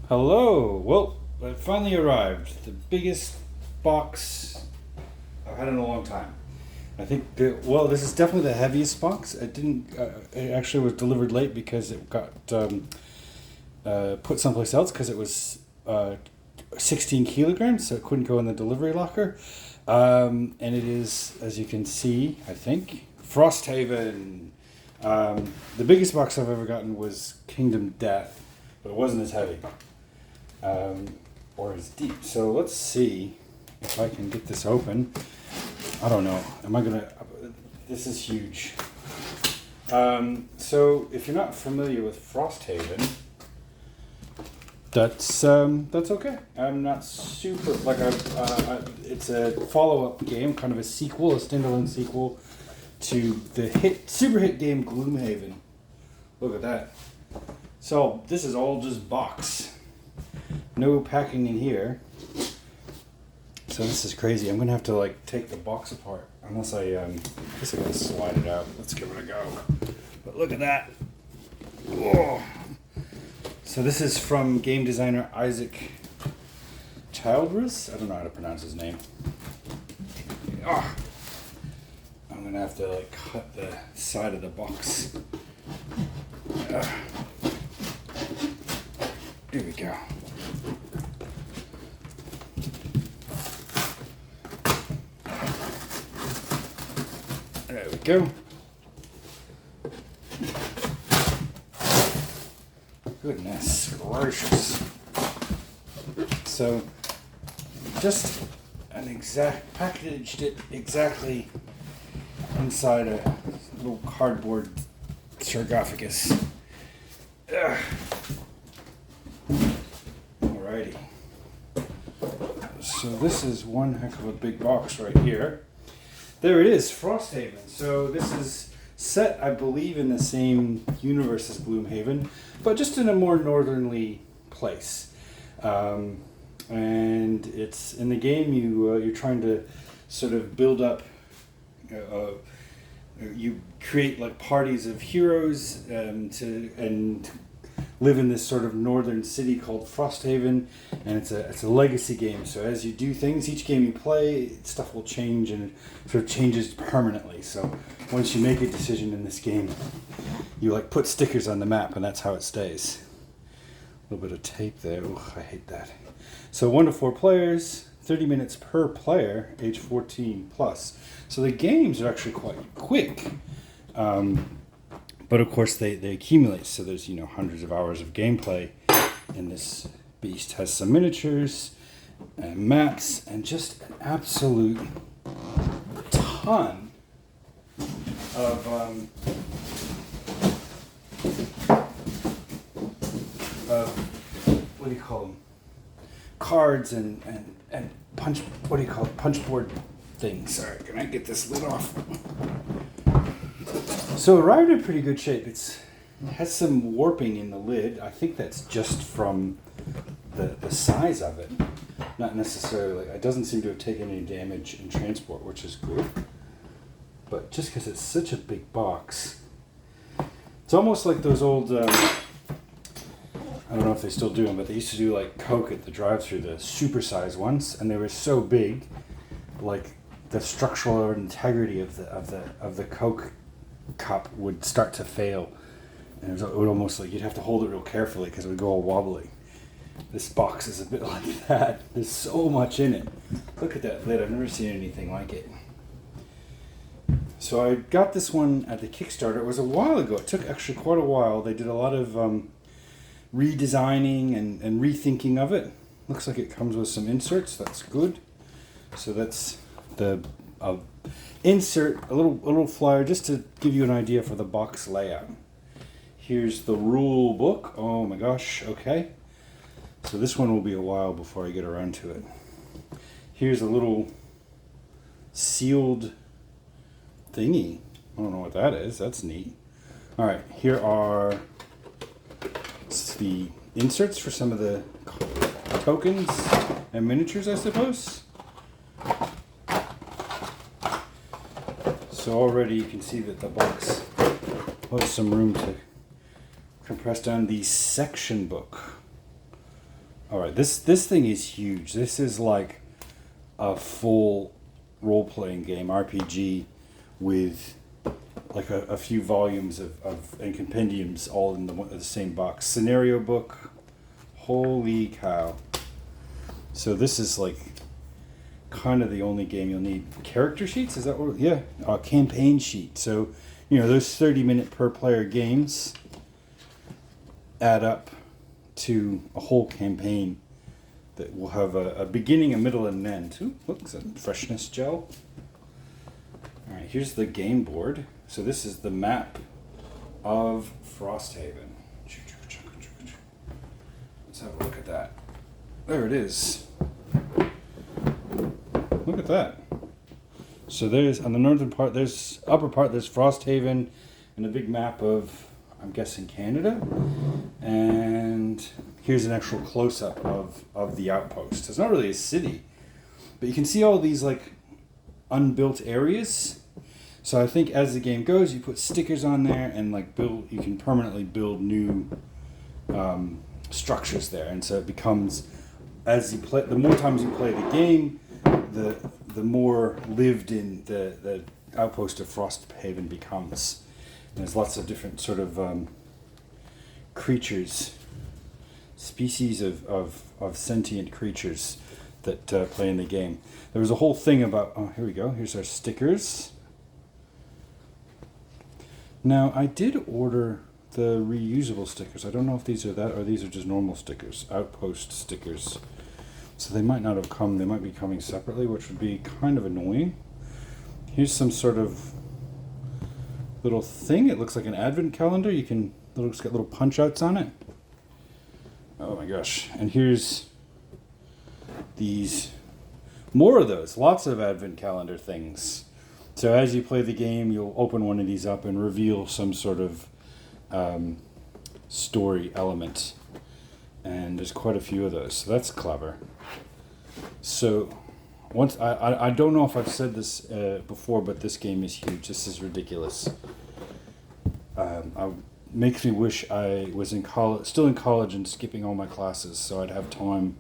Hello. Well, it finally arrived. The biggest box I've had in a long time. I think. This is definitely the heaviest box. It didn't. It actually was delivered late because it got put someplace else because it was 16 kilograms, so it couldn't go in the delivery locker. And it is, as you can see, I think, Frosthaven. The biggest box I've ever gotten was Kingdom Death, but it wasn't as heavy. Or as deep. So let's see if I can get this open. I don't know. Am I gonna? This is huge. So if you're not familiar with Frosthaven, that's okay. I'm not super like it's a follow-up game, kind of a sequel, a standalone sequel to the super hit game Gloomhaven. Look at that. So this is all just box. No packing in here. So this is crazy. I'm gonna have to take the box apart. Unless I guess I gotta slide it out. Let's give it a go. But look at that. Whoa. So this is from game designer Isaac Childress. I don't know how to pronounce his name. Oh. I'm gonna have to cut the side of the box. Here we go. There we go. Goodness gracious. So, just packaged it exactly inside a little cardboard sarcophagus. Alrighty. So this is one heck of a big box right here. There it is, Frosthaven. So this is set, I believe, in the same universe as Gloomhaven, but just in a more northernly place. And it's in the game you're trying to sort of build up. You create parties of heroes and live in this sort of northern city called Frosthaven, and it's a legacy game. So as you do things, each game you play, stuff will change, and it sort of changes permanently. So once you make a decision in this game, you put stickers on the map, and that's how it stays. A little bit of tape there. Ooh, I hate that. So 1 to 4 players, 30 minutes per player, age 14 plus. So the games are actually quite quick. But of course they accumulate, so there's hundreds of hours of gameplay, and this beast has some miniatures and maps and just an absolute ton of what do you call them, cards and punch board things. Sorry, can I get this lid off? So it arrived in pretty good shape. It has some warping in the lid. I think that's just from the size of it. Not necessarily. It doesn't seem to have taken any damage in transport, which is good. But just because it's such a big box. It's almost like those old, I don't know if they still do them, but they used to do Coke at the drive-thru, the super-size ones, and they were so big, the structural integrity of the Coke cup would start to fail, and it would almost you'd have to hold it real carefully because it would go all wobbly. This box is a bit like that. There's so much in it. Look at that lid. I've never seen anything like it. So I got this one at the Kickstarter. It was a while ago. It took actually quite a while. They did a lot of redesigning and rethinking of it. Looks like it comes with some inserts. That's good. So that's the insert, a little flyer just to give you an idea for the box layout. Here's the rule book. Oh my gosh, okay. So this one will be a while before I get around to it. Here's a little sealed thingy. I don't know what that is. That's neat. All right, here are the inserts for some of the tokens and miniatures, I suppose. So already you can see that the box has some room to compress down the section book. All right, this thing is huge. This is like a full role-playing game, RPG, with like a few volumes of and compendiums all in the same box. Scenario book. Holy cow. So this is like kind of the only game you'll need. Character sheets, is that what? Yeah, a campaign sheet. So, you know, those 30-minute per player games add up to a whole campaign that will have a beginning, a middle, and an end. Ooh, look, some freshness gel. All right, here's the game board. So this is the map of Frosthaven. Let's have a look at that. There it is. Look at that. So there's, on the northern part, there's upper part, there's Frosthaven and a big map of, I'm guessing, Canada. And here's an actual close-up of the outpost. It's not really a city, but you can see all these like unbuilt areas. So I think as the game goes, you put stickers on there and like build, you can permanently build new structures there. And so it becomes, as you play, the more times you play the game, the more lived in the outpost of Frosthaven becomes. And there's lots of different sort of creatures, species of sentient creatures that play in the game. There was a whole thing about, oh, here we go, here's our stickers. Now, I did order the reusable stickers. I don't know if these are that or these are just normal stickers, outpost stickers. So they might not have come, they might be coming separately, which would be kind of annoying. Here's some sort of little thing. It looks like an advent calendar. It's got little punch outs on it. Oh my gosh. And here's these, more of those, lots of advent calendar things. So as you play the game, you'll open one of these up and reveal some sort of story element. And there's quite a few of those, so that's clever. So, once I don't know if I've said this before, but this game is huge. This is ridiculous. Makes me wish I was in college, still in college, and skipping all my classes, so I'd have time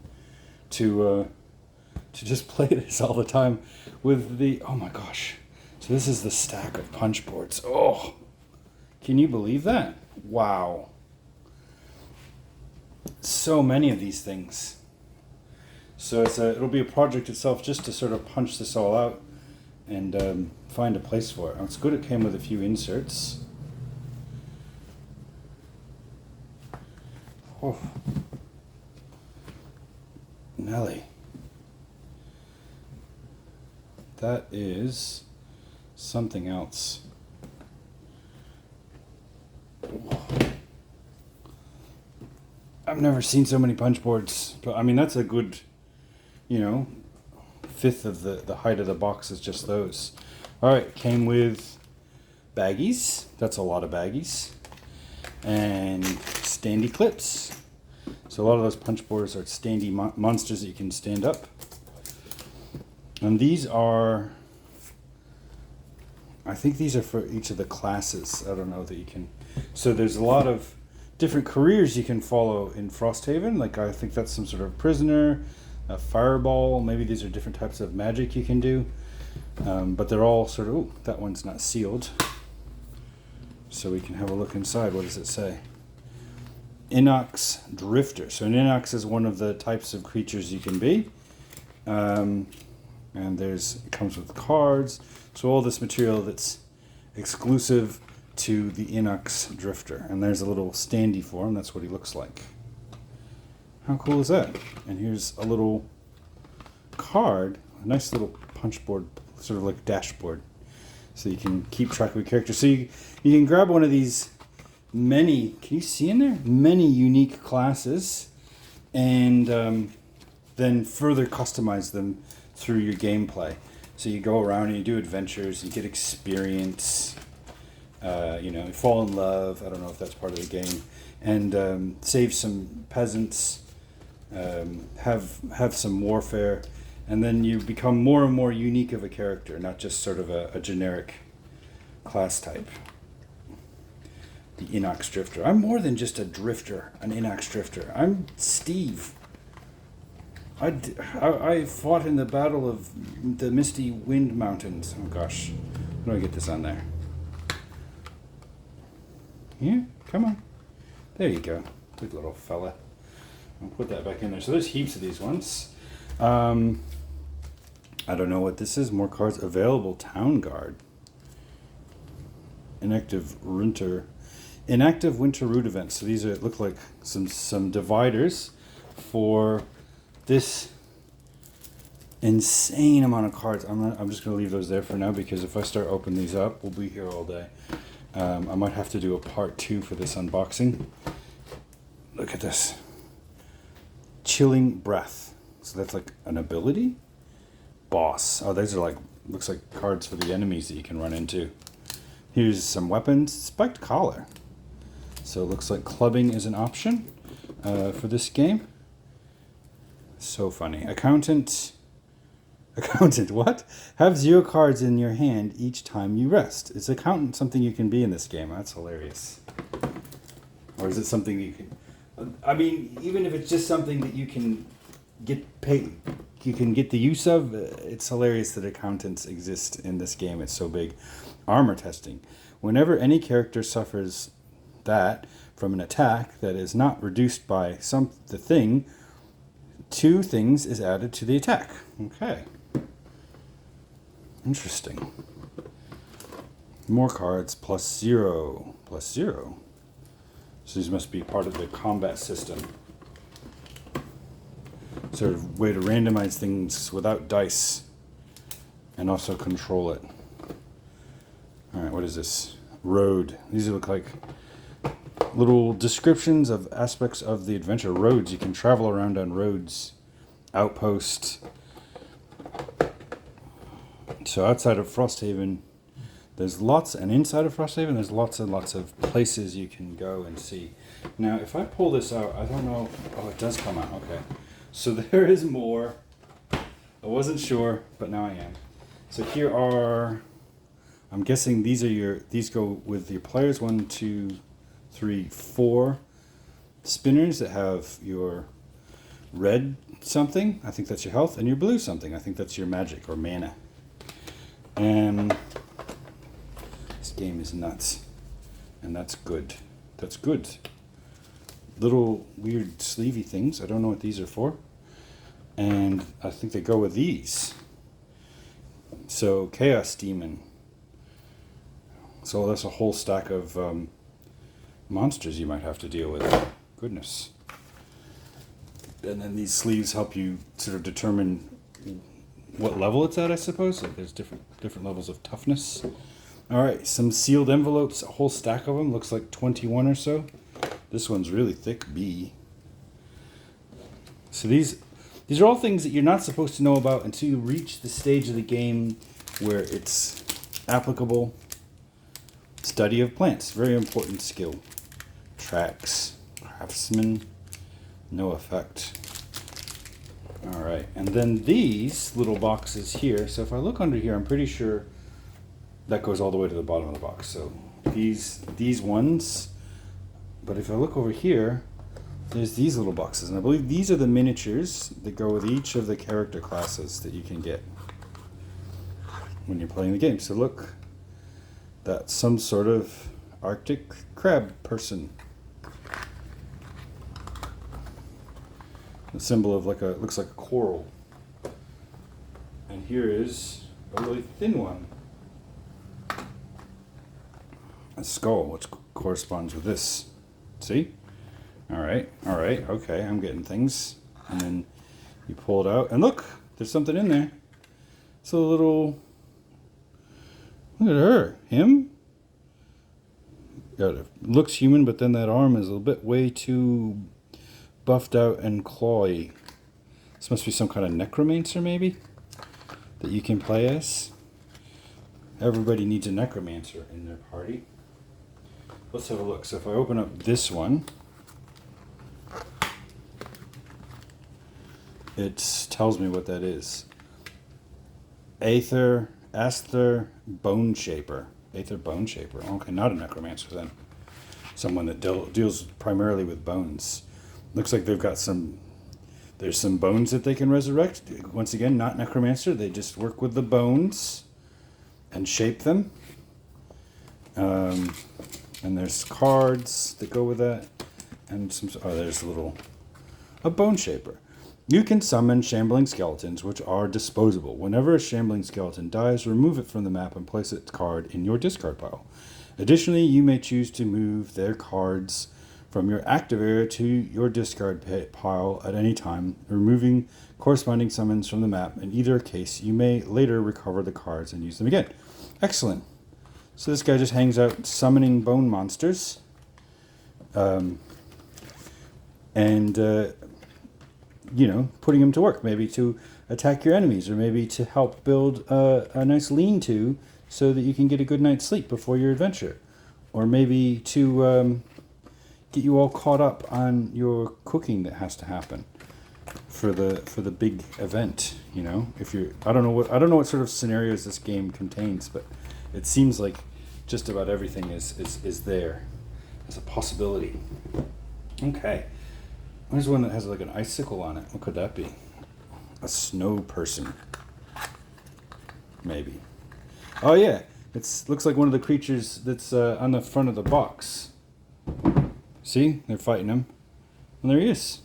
to just play this all the time. With the, oh my gosh, so this is the stack of punch boards. Oh, can you believe that? Wow. So many of these things. So it'll be a project itself just to sort of punch this all out and find a place for it. It's good it came with a few inserts. Oh. Nelly. That is something else. I've never seen so many punch boards, but I mean that's a good, you know, fifth of the height of the box is just those. All right, came with baggies. That's a lot of baggies, and standy clips. So a lot of those punch boards are standy monsters that you can stand up. And these are, I think these are for each of the classes. I don't know that you can. So there's a lot of different careers you can follow in Frosthaven. Like I think that's some sort of prisoner, a fireball. Maybe these are different types of magic you can do. But they're all sort of, ooh, that one's not sealed. So we can have a look inside. What does it say? Inox Drifter. So an Inox is one of the types of creatures you can be. And it comes with cards. So all this material that's exclusive to the Inox Drifter. And there's a little standee for him. That's what he looks like. How cool is that? And here's a little card, a nice little punch board, sort of like dashboard. So you can keep track of your character. So you can grab one of these many, can you see in there? Many unique classes, and then further customize them through your gameplay. So you go around and you do adventures, you get experience, you fall in love, I don't know if that's part of the game, and save some peasants, have some warfare, and then you become more and more unique of a character, not just sort of a generic class type. The Inox Drifter. I'm more than just a drifter, an Inox Drifter. I'm Steve. I fought in the Battle of the Misty Wind Mountains. Oh gosh, how do I get this on there? Yeah, come on. There you go. Good little fella. I'll put that back in there. So there's heaps of these ones. I don't know what this is. More cards available. Town Guard. Inactive winter route events. So these are look like some dividers for this insane amount of cards. I'm just gonna leave those there for now because if I start opening these up, we'll be here all day. I might have to do a part 2 for this unboxing. Look at this. Chilling Breath. So that's like an ability? Boss. Oh, these are like, looks like cards for the enemies that you can run into. Here's some weapons. Spiked Collar. So it looks like clubbing is an option for this game. So funny. Accountant, what? Have 0 cards in your hand each time you rest. Is accountant something you can be in this game? That's hilarious. Or is it something you can... I mean, even if it's just something that you can get paid, you can get the use of, it's hilarious that accountants exist in this game. It's so big. Armor testing. Whenever any character suffers that from an attack that is not reduced by the thing, 2 things is added to the attack. Okay. Interesting. More cards, +0, +0. So these must be part of the combat system. Sort of way to randomize things without dice and also control it. Alright, what is this? Road. These look like little descriptions of aspects of the adventure. Roads. You can travel around on roads. Outpost. So outside of Frosthaven, there's lots, and inside of Frosthaven, there's lots and lots of places you can go and see. Now, if I pull this out, I don't know... Oh, it does come out. Okay. So there is more. I wasn't sure, but now I am. So here are... I'm guessing these go with your players. 1, 2, 3, 4 spinners that have your red something. I think that's your health. And your blue something. I think that's your magic or mana. And this game is nuts. And that's good. That's good. Little weird sleevey things. I don't know what these are for. And I think they go with these. So, Chaos Demon. So that's a whole stack of monsters you might have to deal with. Goodness. And then these sleeves help you sort of determine what level it's at, I suppose. Like there's different levels of toughness. All right, some sealed envelopes, a whole stack of them. Looks like 21 or so. This one's really thick, B. So these are all things that you're not supposed to know about until you reach the stage of the game where it's applicable. Study of plants, very important skill. Tracks, craftsman, no effect. All right, and then these little boxes here. So if I look under here, I'm pretty sure that goes all the way to the bottom of the box. So these ones, but if I look over here, there's these little boxes, and I believe these are the miniatures that go with each of the character classes that you can get when you're playing the game. So look, that's some sort of Arctic crab person. The symbol of looks like a coral. And here is a really thin one. A skull, which corresponds with this. See? Alright, okay, I'm getting things. And then you pull it out, and look, there's something in there. It's a little... Look at her. Him? Got it. Looks human, but then that arm is a little bit way too buffed out and clawy. This must be some kind of necromancer, maybe? That you can play as. Everybody needs a necromancer in their party. Let's have a look. So if I open up this one, it tells me what that is. Aether Bone Shaper. Aether Bone Shaper. Okay, not a necromancer then. Someone that deals primarily with bones. Looks like they've got some There's some bones that they can resurrect. Once again, not necromancer. They just work with the bones and shape them. And there's cards that go with that. And there's a bone shaper. You can summon shambling skeletons, which are disposable. Whenever a shambling skeleton dies, remove it from the map and place its card in your discard pile. Additionally, you may choose to move their cards from your active area to your discard pile at any time, removing corresponding summons from the map. In either case, you may later recover the cards and use them again. Excellent. So this guy just hangs out summoning bone monsters. Putting them to work, maybe to attack your enemies, or maybe to help build a nice lean-to so that you can get a good night's sleep before your adventure, or maybe to get you all caught up on your cooking that has to happen for the big event. If you're, I don't know what sort of scenarios this game contains, but it seems like just about everything is there as a possibility. Okay. There's one that has like an icicle on it. What could that be? A snow person. Maybe. Oh yeah, looks like one of the creatures that's on the front of the box. See? They're fighting him. And there he is.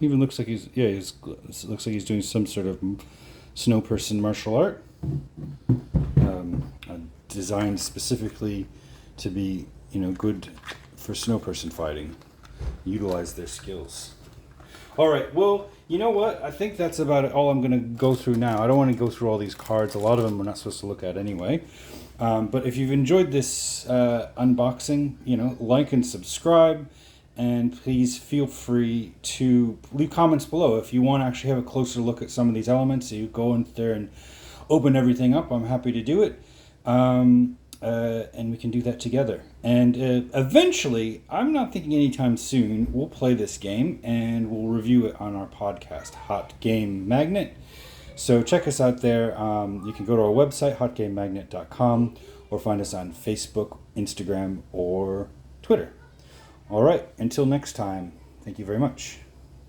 He even looks like looks like he's doing some sort of snow person martial art. Designed specifically to be, good for snow person fighting. Utilize their skills. All right, well, you know what? I think that's about all I'm going to go through now. I don't want to go through all these cards. A lot of them we're not supposed to look at anyway. But if you've enjoyed this unboxing, like and subscribe. And please feel free to leave comments below. If you want to actually have a closer look at some of these elements, so you go in there and open everything up, I'm happy to do it. And we can do that together. And eventually, I'm not thinking anytime soon, we'll play this game and we'll review it on our podcast, Hot Game Magnet. So check us out there. You can go to our website, hotgamemagnet.com, or find us on Facebook, Instagram, or Twitter. All right, until next time, thank you very much.